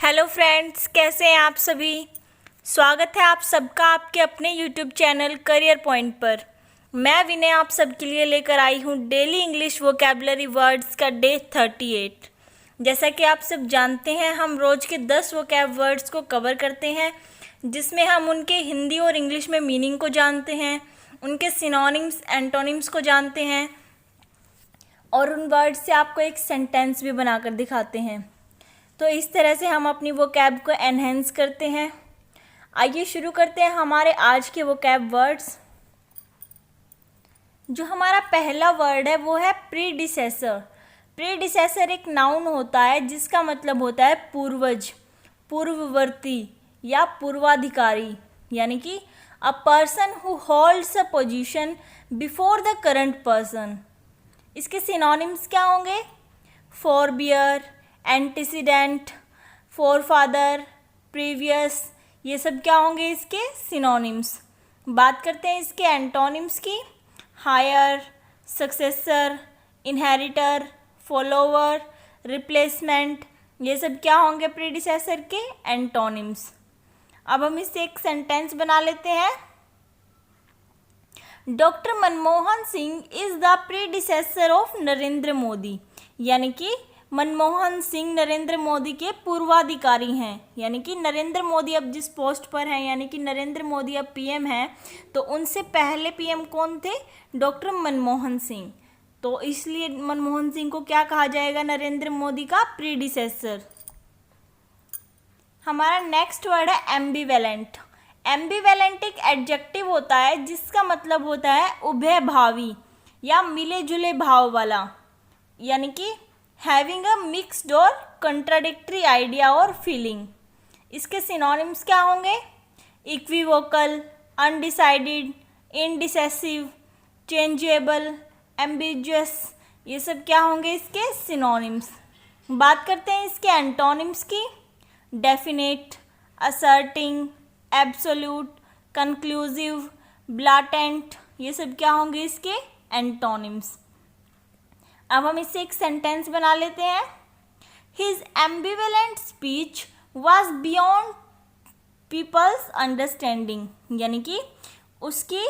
Hello friends, कैसे हैं आप सभी। स्वागत है आप सबका आपके अपने यूट्यूब चैनल करियर पॉइंट पर। मैं विनय आप सबके लिए लेकर आई हूँ डेली इंग्लिश वोकैबुलरी वर्ड्स का डे 38। जैसा कि आप सब जानते हैं, हम रोज़ के 10 वोकैब वर्ड्स को कवर करते हैं, जिसमें हम उनके हिंदी और इंग्लिश में मीनिंग को जानते हैं, उनके सिनोनिम्स एंटोनिम्स को जानते हैं और उन वर्ड्स से आपको एक सेंटेंस भी बनाकर दिखाते हैं। तो इस तरह से हम अपनी वोकैब को एनहेंस करते हैं। आइए शुरू करते हैं हमारे आज के वोकैब वर्ड्स। जो हमारा पहला वर्ड है वो है प्रीडिसेसर। प्रीडिसेसर एक नाउन होता है जिसका मतलब होता है पूर्वज, पूर्ववर्ती या पूर्वाधिकारी, यानी कि a person who holds a position before the current person. इसके सिनोनिम्स क्या होंगे? फोरबियर, एंटीसीडेंट, फोरफादर, प्रीवियस, ये सब क्या होंगे इसके सिनोनिम्स। बात करते हैं इसके एंटोनिम्स की। Heir, successor, inheritor, follower, replacement, ये सब क्या होंगे प्रीडिसेसर के एंटोनिम्स। अब हम इससे एक सेंटेंस बना लेते हैं। Doctor Manmohan Singh is the predecessor of Narendra Modi, यानी कि मनमोहन सिंह नरेंद्र मोदी के पूर्वाधिकारी हैं। यानी कि नरेंद्र मोदी अब जिस पोस्ट पर हैं, यानी कि नरेंद्र मोदी अब पीएम हैं, तो उनसे पहले पीएम कौन थे? डॉक्टर मनमोहन सिंह। तो इसलिए मनमोहन सिंह को क्या कहा जाएगा? नरेंद्र मोदी का प्रीडिसेसर। हमारा नेक्स्ट वर्ड है एम्बिवेलेंट। एम्बिवेलेंट एक एडजेक्टिव होता है जिसका मतलब होता है उभयभावी या मिले जुले भाव वाला, यानी कि हैविंग अ मिक्स्ड और कंट्राडिक्टरी आइडिया और फीलिंग। इसके सिनोनिम्स क्या होंगे? इक्विवोकल, अनडिसाइडेड, इनडिसेसिव, चेंजेबल, एम्बिगुअस, ये सब क्या होंगे इसके सिनोनिम्स। बात करते हैं इसके एंटोनिम्स की। डेफिनेट, असर्टिंग, एब्सोल्यूट, कंक्लूसिव, ब्लाटेंट, ये सब क्या होंगे इसके एंटोनिम्स। अब हम इससे एक सेंटेंस बना लेते हैं। His ambivalent speech was beyond people's understanding, यानी कि उसकी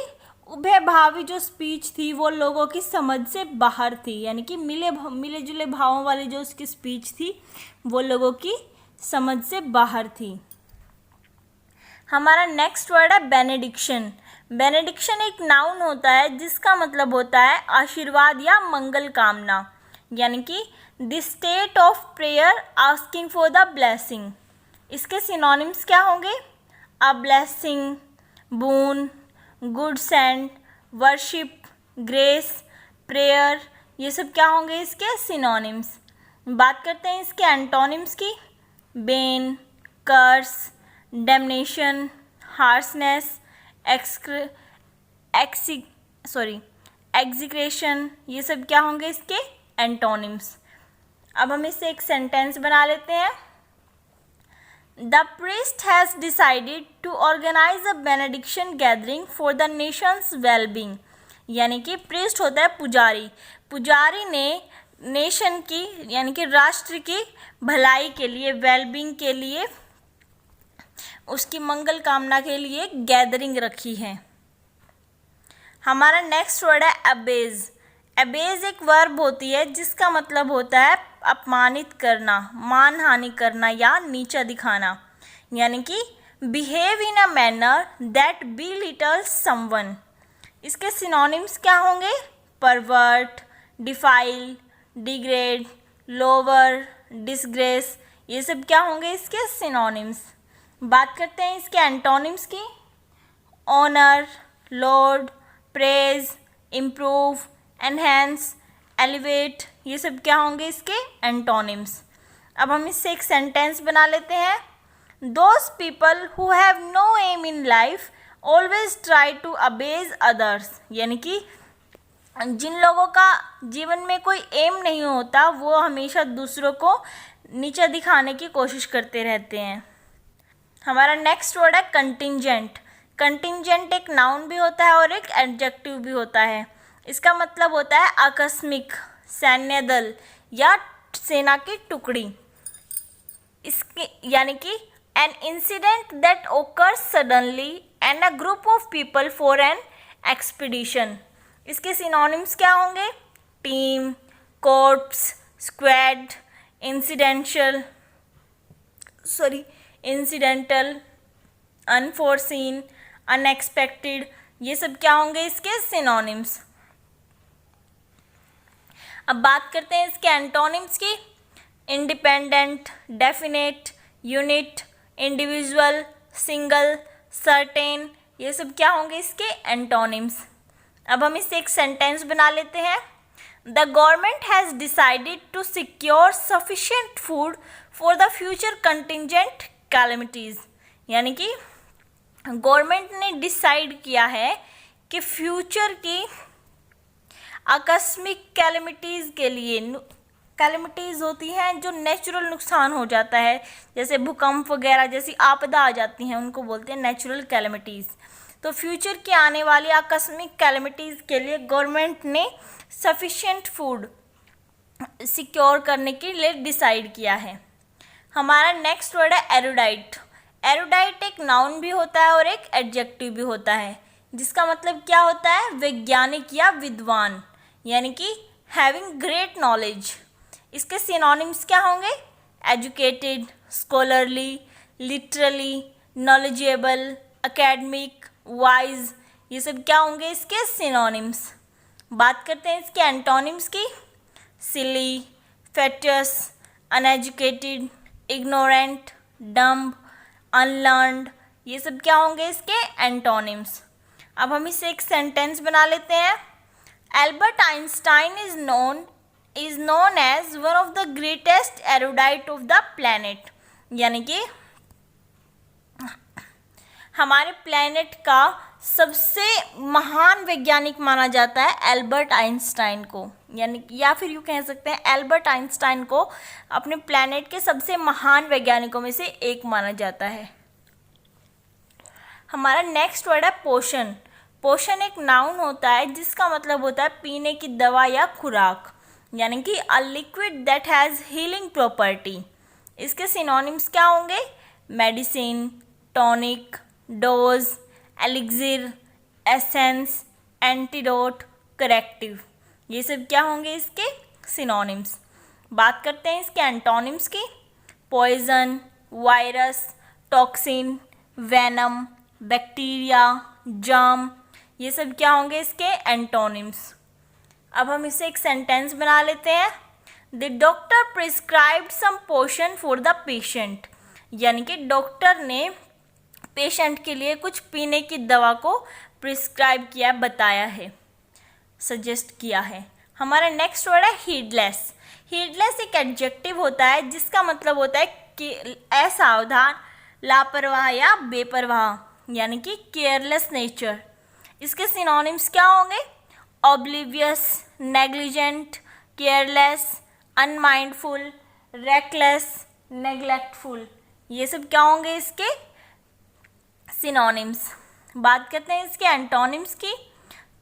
उभयभावी जो स्पीच थी वो लोगों की समझ से बाहर थी, यानी कि मिले जुले भावों वाली जो उसकी स्पीच थी वो लोगों की समझ से बाहर थी। हमारा नेक्स्ट वर्ड है बेनेडिक्शन। बेनेडिक्शन एक नाउन होता है जिसका मतलब होता है आशीर्वाद या मंगल कामना, यानी कि the state of prayer asking for the blessing. इसके सिनोनिम्स क्या होंगे? A blessing, boon, good send, worship, grace, prayer, ये सब क्या होंगे इसके सिनोनिम्स। बात करते हैं इसके एंटोनिम्स की। बेन, कर्स, डैमनेशन, हार्सनेस, एग्जीक्रेशन, ये सब क्या होंगे इसके एंटोनिम्स। अब हम इससे एक सेंटेंस बना लेते हैं। The priest has decided to organise a benediction gathering for the nation's wellbeing, यानी कि प्रीस्ट होता है पुजारी। पुजारी ने नेशन की यानी कि राष्ट्र की भलाई के लिए, वेलबींग के लिए, उसकी मंगल कामना के लिए गैदरिंग रखी है। हमारा नेक्स्ट वर्ड है अबेज। अबेज एक वर्ब होती है जिसका मतलब होता है अपमानित करना, मानहानि करना या नीचा दिखाना, यानी कि behave in a manner that belittles someone. इसके सिनोनिम्स क्या होंगे? Pervert, defile, degrade, lower, disgrace, ये सब क्या होंगे इसके सिनोनिम्स। बात करते हैं इसके एंटोनिम्स की। Honour, lord, praise, improve, enhance, elevate, ये सब क्या होंगे इसके एंटोनिम्स। अब हम इससे एक सेंटेंस बना लेते हैं। Those people who have no aim in life always try to abase others, यानी कि जिन लोगों का जीवन में कोई एम नहीं होता वो हमेशा दूसरों को नीचा दिखाने की कोशिश करते रहते हैं। हमारा नेक्स्ट वर्ड है कंटिंजेंट। कंटिंजेंट एक नाउन भी होता है और एक एडजेक्टिव भी होता है। इसका मतलब होता है आकस्मिक, सैन्य दल या सेना की टुकड़ी। इसके यानी कि an incident that occurs suddenly and a group of people for an expedition. इसके सिनोनिम्स क्या होंगे? Team, corps, squad, incidental, unforeseen, unexpected, ये सब क्या होंगे इसके सिनोनिम्स। अब बात करते हैं इसके एंटोनिम्स की। Independent, definite, unit, individual, single, certain, ये सब क्या होंगे इसके एंटोनिम्स। अब हम इससे एक सेंटेंस बना लेते हैं। The government has decided to secure sufficient food for the future contingent calamities, यानी कि गवर्नमेंट ने डिसाइड किया है कि फ्यूचर की आकस्मिक कैलेमिटीज़ के लिए, कैलेमिटीज़ होती हैं जो नेचुरल नुकसान हो जाता है, जैसे भूकंप वगैरह जैसी आपदा आ जाती हैं, उनको बोलते हैं नेचुरल कैलेमिटीज़। तो फ्यूचर की आने वाली आकस्मिक कैलेमिटीज़ के लिए गवर्नमेंट ने सफिशिएंट फूड सिक्योर करने के लिए डिसाइड किया है। हमारा नेक्स्ट वर्ड है एरुडाइट। एरुडाइट एक नाउन भी होता है और एक एडजेक्टिव भी होता है, जिसका मतलब क्या होता है? वैज्ञानिक या विद्वान, यानी कि हैविंग ग्रेट नॉलेज। इसके सिनोनिम्स क्या होंगे? Educated, scholarly, literally, knowledgeable, academic, wise, ये सब क्या होंगे इसके सिनोनिम्स। बात करते हैं इसके एंटोनिम्स की। सिली, फेटस, अनएजुकेटेड, इग्नोरेंट, डम्ब, अनलर्नड, ये सब क्या होंगे इसके एंटोनिम्स। अब हम इससे एक सेंटेंस बना लेते हैं। Albert Einstein is known as one of the greatest erudite of the planet, यानी कि हमारे प्लैनेट का सबसे महान वैज्ञानिक माना जाता है एल्बर्ट आइंस्टाइन को, यानी या फिर यूँ कह सकते हैं एल्बर्ट आइंस्टाइन को अपने प्लैनेट के सबसे महान वैज्ञानिकों में से एक माना जाता है। हमारा नेक्स्ट वर्ड है पोषण। पोषण एक नाउन होता है जिसका मतलब होता है पीने की दवा या खुराक, यानी कि a liquid that has healing property. इसके सिनोनिम्स क्या होंगे? Medicine, tonic, dose, elixir, essence, antidote, corrective, ये सब क्या होंगे इसके सिनोनिम्स। बात करते हैं इसके एंटोनिम्स की। Poison, virus, toxin, venom, bacteria, germ, ये सब क्या होंगे इसके एंटोनिम्स। अब हम इसे एक सेंटेंस बना लेते हैं। The doctor prescribed some potion for the patient, यानी कि डॉक्टर ने पेशेंट के लिए कुछ पीने की दवा को प्रिस्क्राइब किया, बताया है, सजेस्ट किया है। हमारा नेक्स्ट वर्ड है हीडलेस। हीडलेस एक एडजेक्टिव होता है जिसका मतलब होता है कि असावधान, लापरवाह या बेपरवाह, यानी कि केयरलेस नेचर। इसके सिनोनिम्स क्या होंगे? Oblivious, negligent, careless, unmindful, reckless, neglectful, ये सब क्या होंगे इसके सिनोनिम्स। बात करते हैं इसके एंटोनिम्स की।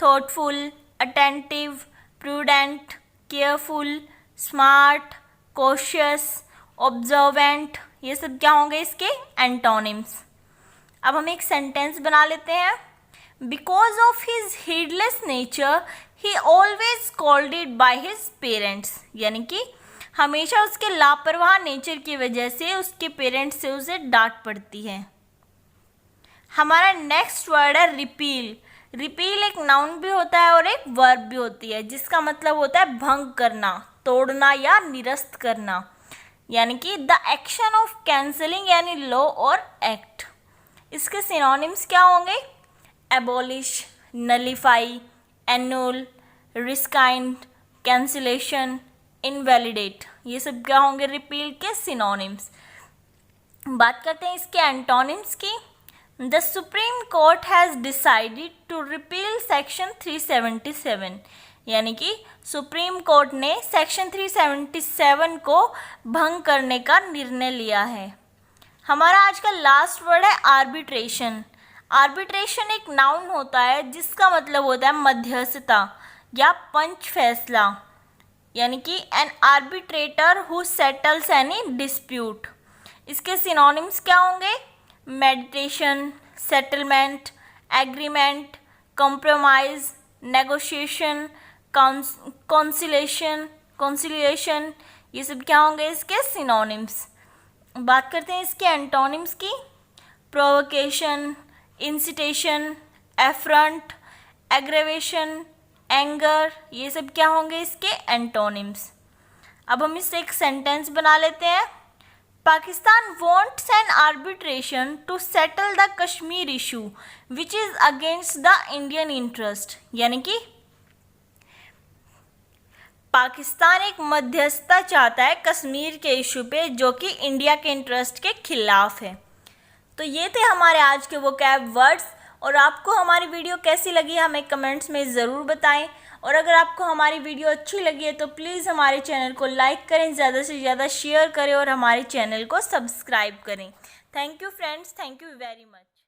Thoughtful, attentive, prudent, careful, smart, cautious, observant, ये सब क्या होंगे इसके एंटोनिम्स। अब हम एक सेंटेंस बना लेते हैं। Because of his heedless nature he always scolded by his parents, यानी कि हमेशा उसके लापरवाह नेचर की वजह से उसके पेरेंट्स से उसे डांट पड़ती है। हमारा नेक्स्ट वर्ड है रिपील। रिपील एक नाउन भी होता है और एक वर्ब भी होती है, जिसका मतलब होता है भंग करना, तोड़ना या निरस्त करना, यानी कि द एक्शन ऑफ कैंसलिंग यानी लॉ और एक्ट। इसके सिनोनिम्स क्या होंगे? Abolish, nullify, annul, rescind, cancellation, invalidate, ये सब क्या होंगे रिपील के सिनोनिम्स। बात करते हैं इसके एंटोनिम्स की। The supreme court has decided to repeal section 377, यानी कि सुप्रीम कोर्ट ने सेक्शन 377 को भंग करने का निर्णय लिया है। हमारा आज का लास्ट वर्ड है आर्बिट्रेशन। आर्बिट्रेशन एक नाउन होता है जिसका मतलब होता है मध्यस्थता या पंच फैसला, यानी कि N arbitrator who settles any dispute. इसके सिनोनिम्स क्या होंगे? Meditation, settlement, agreement, compromise, negotiation, conciliation, ये सब क्या होंगे इसके सिनोनिम्स। बात करते हैं इसके एंटोनिम्स की। प्रोवोकेशन, इंसिटेशन, एफ्रंट, एग्रेवेशन, एंगर, ये सब क्या होंगे इसके एंटोनिम्स। अब हम इससे एक सेंटेंस बना लेते हैं। Pakistan wants an arbitration to settle the Kashmir issue which is against the Indian interest। यानी कि पाकिस्तान एक मध्यस्थता चाहता है कश्मीर के इशू पे जो कि इंडिया के इंटरेस्ट के खिलाफ है। तो ये थे हमारे आज के वोकैब वर्ड्स। और आपको हमारी वीडियो कैसी लगी हमें कमेंट्स में ज़रूर बताएं। और अगर आपको हमारी वीडियो अच्छी लगी है तो प्लीज़ हमारे चैनल को लाइक करें, ज़्यादा से ज़्यादा शेयर करें और हमारे चैनल को सब्सक्राइब करें। Thank you friends, thank you very much.